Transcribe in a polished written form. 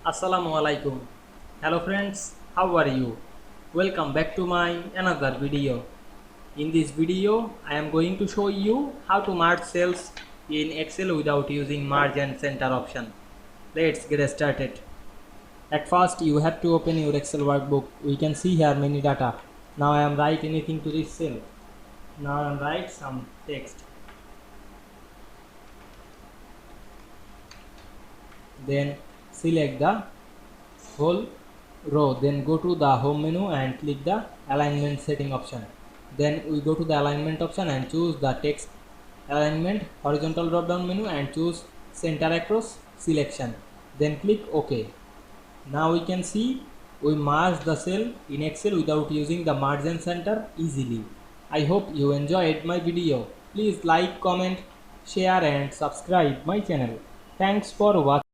Assalamu Walaikum. Hello friends, how are you? Welcome back to my another video. In this video, I am going to show you how to merge cells in Excel without using merge and center option. Let's get started. At first, you have to open your Excel workbook. We can see here many data. Now I am write anything to this cell. Now I am write some text. Then select the whole row, then go to the home menu and click the alignment setting option. Then we go to the alignment option and choose the text alignment horizontal drop down menu and choose center across selection, then click OK. Now we can see we merge the cell in Excel without using the merge and center easily. I hope you enjoyed my video. Please like, comment, share and subscribe my channel. Thanks for watching.